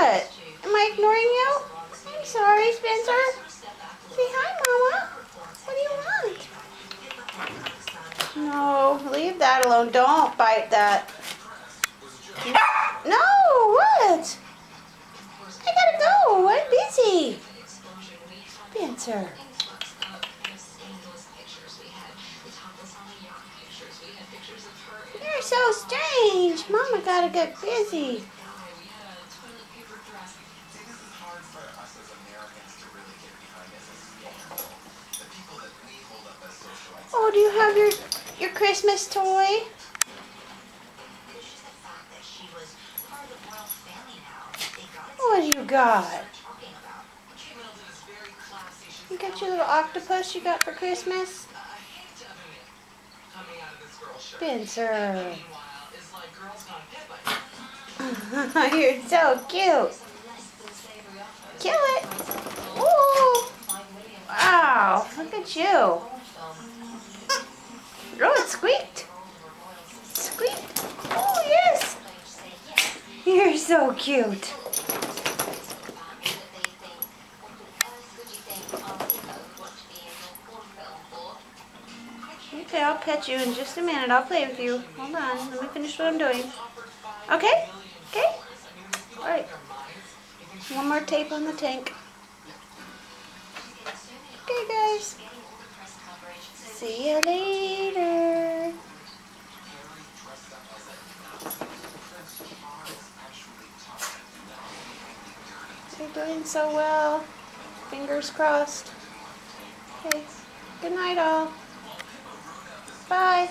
What? Am I ignoring you? I'm sorry, Spencer. Say hi, Mama. What do you want? No, leave that alone. Don't bite that. No, what? I gotta go. I'm busy. Spencer. You're so strange. Mama gotta get busy. Oh, do you have your Christmas toy? What do you got? You got your little octopus you got for Christmas? Spencer. You're so cute. Kill it. Ooh. Wow, look at you. Oh, it squeaked. Squeaked. Oh, yes. You're so cute. Okay, I'll pet you in just a minute. I'll play with you. Hold on. Let me finish what I'm doing. Okay? Okay? Alright. One more tape on the tank. Okay, guys. See you later. You're doing so well. Fingers crossed. Okay. Good night, all. Bye.